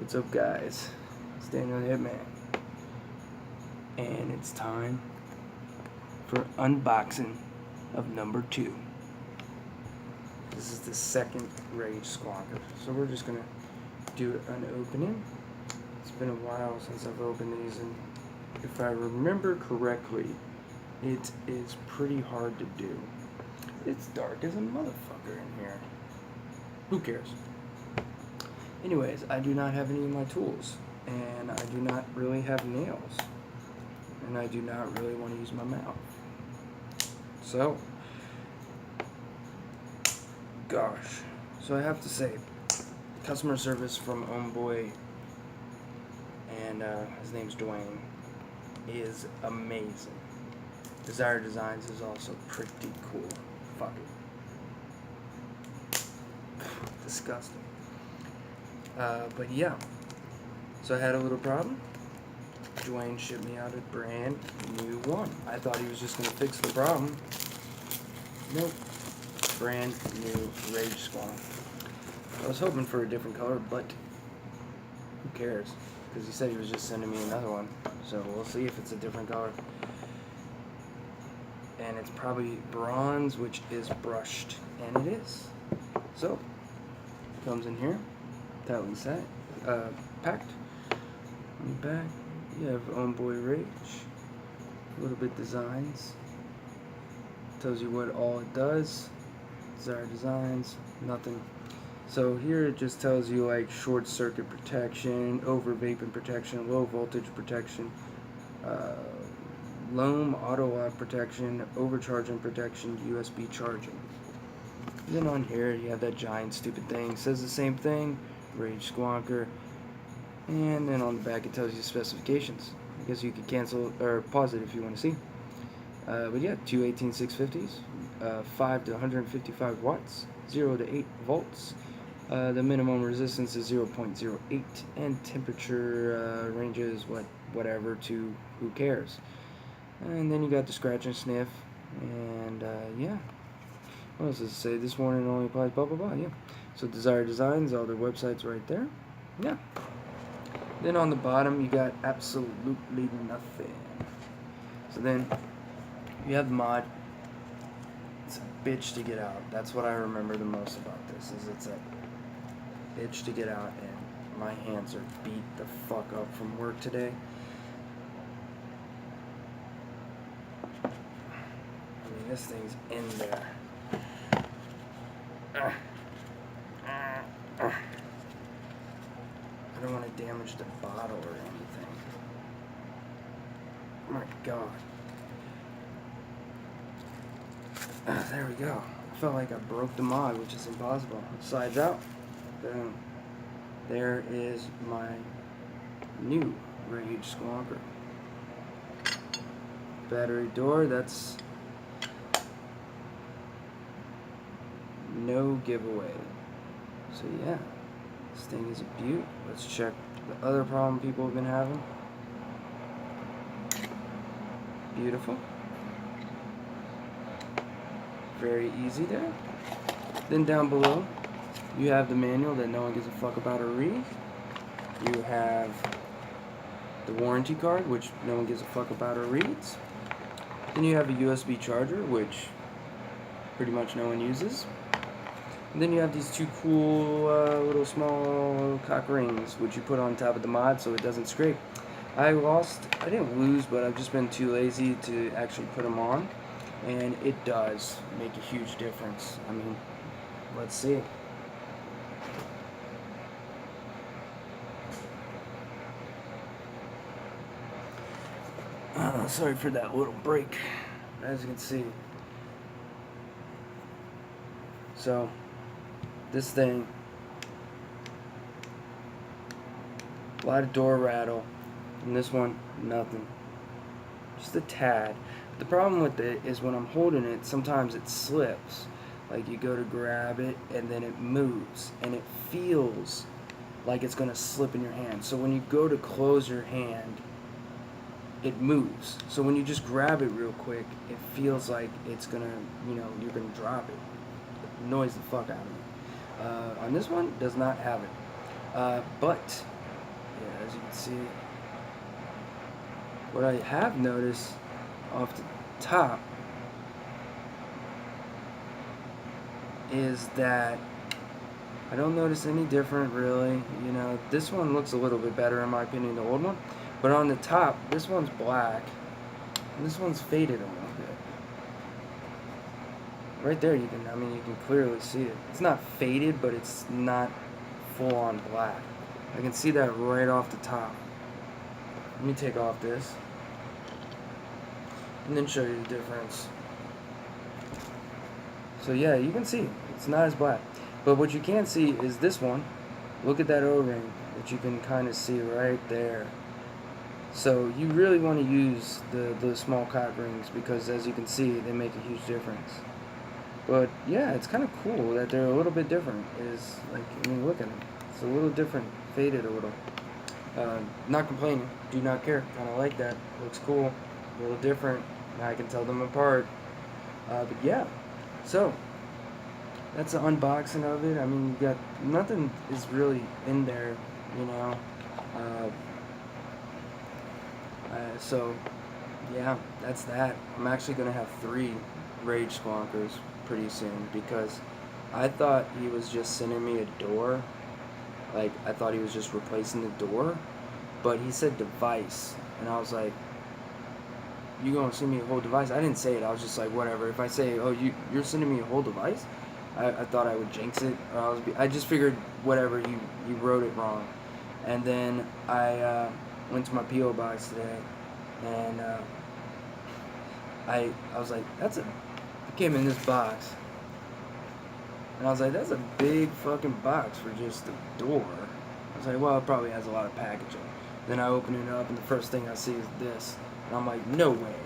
What's up, guys? It's Daniel the Hitman, and it's time for unboxing of number 2. This is the second Rage Squonker, so we're just gonna do an opening. It's been a while since I've opened these, and if I remember correctly, it is pretty hard to do. It's dark as a motherfucker in here. Who cares? Anyways, I do not have any of my tools, and I do not really have nails, and I do not really want to use my mouth. So, gosh. So I have to say, customer service from Homeboy, and his name's Dwayne, is amazing. Desire Designs is also pretty cool. Fuck it. Disgusting. But yeah, so I had a little problem. Dwayne shipped me out a brand new one. I thought he was just going to fix the problem. Nope. Brand new Rage Squonk. I was hoping for a different color, but who cares? Because he said he was just sending me another one. So we'll see if it's a different color. And it's probably bronze, which is brushed. And it is. So, comes in here. Tightly set, packed. On the back, you have Homeboy Rage. A little bit designs. Tells you what all it does. Desire Designs, nothing. So here it just tells you like short circuit protection, over vaping protection, low voltage protection, loam auto lock protection, overcharging protection, USB charging. And then on here you have that giant stupid thing. It says the same thing. Rage Squonker, and then on the back it tells you specifications. I guess you could cancel or pause it if you want to see. But yeah, two 18650s, 5 to 155 watts, 0 to 8 volts. The minimum resistance is 0.08, and temperature ranges whatever to who cares. And then you got the scratch and sniff, and yeah. What else does it say? This warning only applies blah blah blah. Yeah. So Desire Designs, all their websites right there. Yeah. Then on the bottom you got absolutely nothing. So then you have the mod. It's a bitch to get out. That's what I remember the most about this, is it's a bitch to get out, and my hands are beat the fuck up from work today. I mean, this thing's in there. I don't want to damage the bottle or anything. Oh my god. There we go. I felt like I broke the mod, which is impossible. Slides out. Boom. There is my new Rage Squonker. Battery door, that's no giveaway. So yeah, this thing is a beaut. Let's check the other problem people have been having. Beautiful. Very easy there. Then down below, you have the manual that no one gives a fuck about or read. You have the warranty card, which no one gives a fuck about or reads. Then you have a USB charger, which pretty much no one uses. And then you have these two cool little small cock rings, which you put on top of the mod so it doesn't scrape. I didn't lose, but I've just been too lazy to actually put them on. And it does make a huge difference. I mean, let's see. Sorry for that little break, as you can see. So, this thing, a lot of door rattle, and this one, nothing. Just a tad. The problem with it is when I'm holding it, sometimes it slips. Like you go to grab it, and then it moves, and it feels like it's gonna slip in your hand. So when you go to close your hand, it moves. So when you just grab it real quick, it feels like it's gonna, you're gonna drop it. Annoys the fuck out of me. On this one, does not have it. But yeah, as you can see, what I have noticed off the top is that I don't notice any different really. You know, this one looks a little bit better in my opinion, the old one. But on the top, this one's black, and this one's faded a little bit. Right there, you can clearly see it. It's not faded, but it's not full on black. I can see that right off the top. Let me take off this, and then show you the difference. So yeah, you can see it's not as black. But what you can't see is this one. Look at that O-ring that you can kind of see right there. So you really want to use the small cock rings because as you can see, they make a huge difference. But yeah, it's kind of cool that they're a little bit different. Is like, I mean, look at them. It's a little different, faded a little. Not complaining, do not care. Kind of like that. Looks cool, a little different. Now I can tell them apart. But yeah, so that's the unboxing of it. I mean, you got nothing is really in there, you know. So yeah, that's that. I'm actually gonna have 3 Rage Squonkers pretty soon because I thought he was just sending me a door. Like, I thought he was just replacing the door, but he said device, and I was like, you gonna send me a whole device? I didn't say it. I was just like, whatever. If I say, oh, you're sending me a whole device, I thought I would jinx it, or I just figured whatever, you wrote it wrong. And then I went to my P.O. box today, and I was like, it came in this box, and I was like, that's a big fucking box for just the door. I was like, well, it probably has a lot of packaging. Then I open it up, and the first thing I see is this, and I'm like, no way.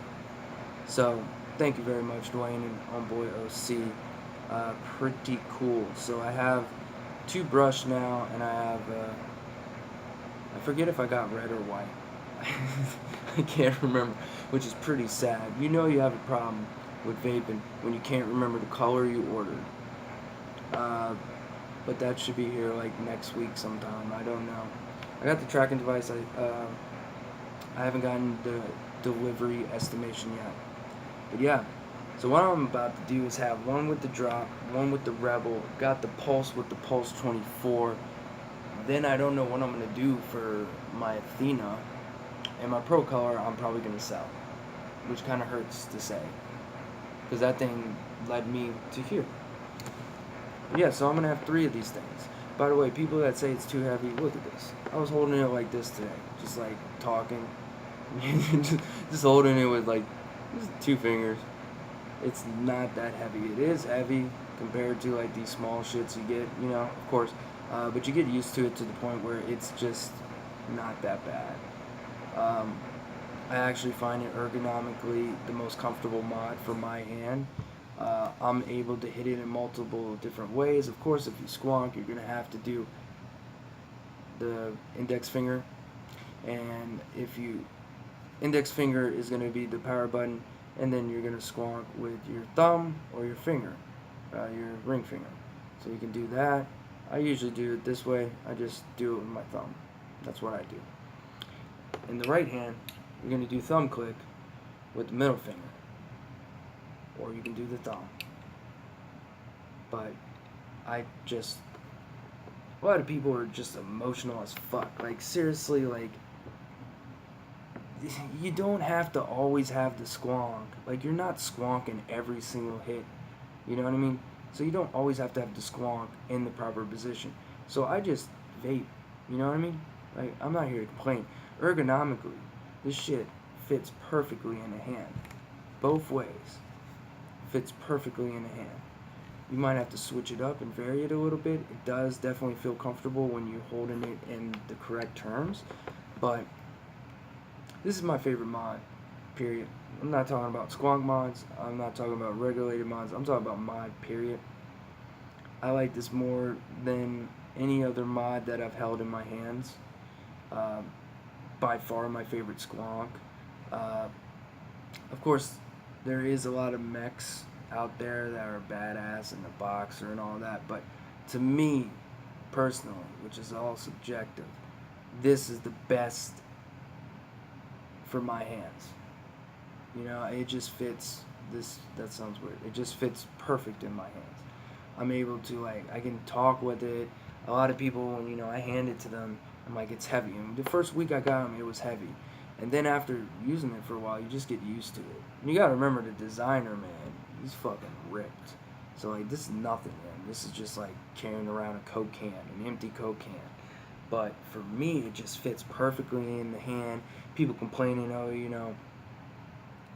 So thank you very much, Dwayne and Homeboy OC. Pretty cool. So I have 2 brush now, and I have I forget if I got red or white. I can't remember, which is pretty sad. You know you have a problem with vaping when you can't remember the color you ordered. But that should be here like next week sometime. I don't know. I got the tracking device. I haven't gotten the delivery estimation yet. But yeah. So what I'm about to do is have one with the drop, one with the Rebel, got the Pulse with the Pulse 24. Then I don't know what I'm going to do for my Athena. And my Pro Color I'm probably going to sell. Which kind of hurts to say. Because that thing led me to here. But yeah, so I'm going to have 3 of these things. By the way, people that say it's too heavy, look at this. I was holding it like this today. Just like talking. just holding it with like just 2 fingers. It's not that heavy. It is heavy compared to like these small shits you get, you know, of course. But you get used to it to the point where it's just not that bad. I actually find it ergonomically the most comfortable mod for my hand. I'm able to hit it in multiple different ways. Of course, if you squonk, you're going to have to do the index finger. And if you index finger is going to be the power button, and then you're going to squonk with your thumb or your finger, your ring finger. So you can do that. I usually do it this way. I just do it with my thumb. That's what I do. In the right hand, you're going to do thumb click with the middle finger. Or you can do the thumb. But a lot of people are just emotional as fuck. Like, seriously, like, you don't have to always have the squonk. Like, you're not squonking every single hit. You know what I mean? So you don't always have to have the squonk in the proper position. So I just vape. You know what I mean? Like, I'm not here to complain. Ergonomically, this shit fits perfectly in the hand. Both ways. Fits perfectly in the hand. You might have to switch it up and vary it a little bit. It does definitely feel comfortable when you're holding it in the correct terms. But this is my favorite mod, period. I'm not talking about squonk mods. I'm not talking about regulated mods. I'm talking about mod, period. I like this more than any other mod that I've held in my hands. By far my favorite squonk. Of course, there is a lot of mechs out there that are badass in the boxer and all that. But to me, personally, which is all subjective, this is the best for my hands. You know, it just fits this. That sounds weird. It just fits perfect in my hands. I'm able to, like, I can talk with it. A lot of people, when, you know, I hand it to them, I'm like, it's heavy. And the first week I got them, it was heavy. And then after using it for a while, you just get used to it. And you gotta remember, the designer, man, he's fucking ripped. So, like, this is nothing, man. This is just like carrying around a Coke can, an empty Coke can. But for me, it just fits perfectly in the hand. People complaining, oh, you know,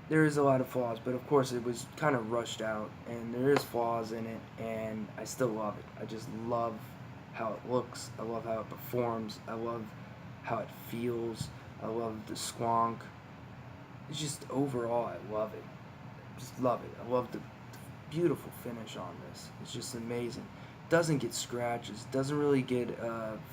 there is a lot of flaws, but of course it was kind of rushed out, and there is flaws in it, and I still love it. I just love how it looks. I love how it performs. I love how it feels. I love the SQUONK. It's just overall, I love it. Just love it. I love the beautiful finish on this. It's just amazing. Doesn't get scratches. Doesn't really get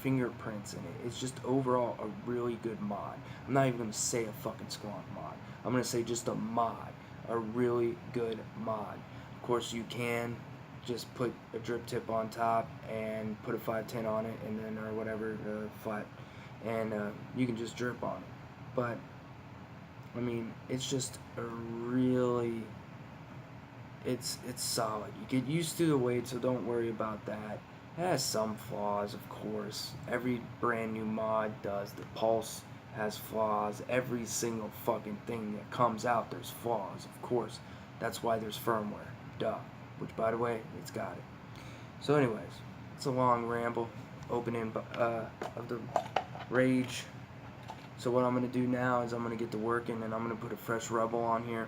fingerprints in it. It's just overall a really good mod. I'm not even gonna say a fucking SQUONK mod. I'm gonna say just a mod. A really good mod. Of course, you can just put a drip tip on top and put a 510 on it, and then, or whatever, flat, and you can just drip on it. But I mean, it's just a really, it's solid. You get used to the weight, so don't worry about that. It has some flaws, of course. Every brand new mod does. The Pulse has flaws. Every single fucking thing that comes out, there's flaws, of course. That's why there's firmware. Duh. Which, by the way, it's got it. So anyways, it's a long ramble. Opening of the Rage. So what I'm going to do now is I'm going to get to working, and I'm going to put a fresh rubble on here.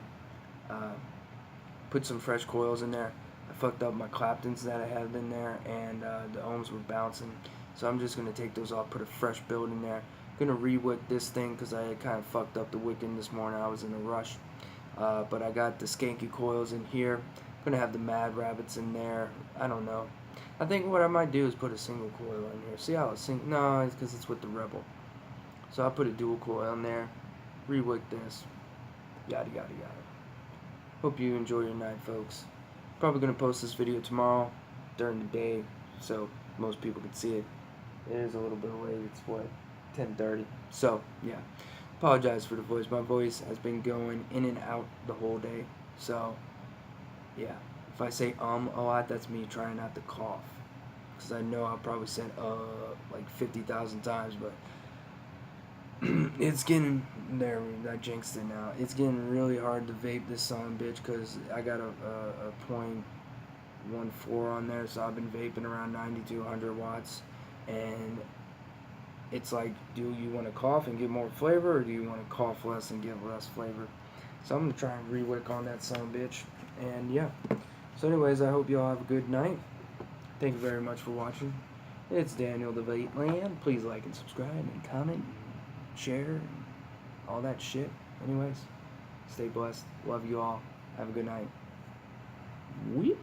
Put some fresh coils in there. I fucked up my Claptons that I had in there, and the ohms were bouncing. So I'm just going to take those off, put a fresh build in there. I'm going to re-wick this thing because I had kind of fucked up the wicking this morning. I was in a rush. But I got the skanky coils in here. I'm going to have the Mad Rabbits in there. I don't know. I think what I might do is put a single coil in here. See how it's no, it's because it's with the Rebel. So I'll put a dual coil in there. Re-wick this. Yada yada yada. Hope you enjoy your night, folks. Probably going to post this video tomorrow during the day so most people can see it. It is a little bit late. It's what, 10:30. So yeah, apologize for the voice. My voice has been going in and out the whole day. So yeah, if I say a lot, that's me trying not to cough, because I know I probably said like 50,000 times, but it's getting there. I jinxed it now. It's getting really hard to vape this son bitch because I got a .14 on there, so I've been vaping around 90 to 100 watts, and it's like, do you want to cough and get more flavor, or do you want to cough less and get less flavor? So I'm gonna try and re-wick on that son bitch, and yeah. So anyways, I hope you all have a good night. Thank you very much for watching. It's Daniel the Vape Land. Please like and subscribe and comment, share, and all that shit. Anyways, stay blessed. Love you all. Have a good night. Weep.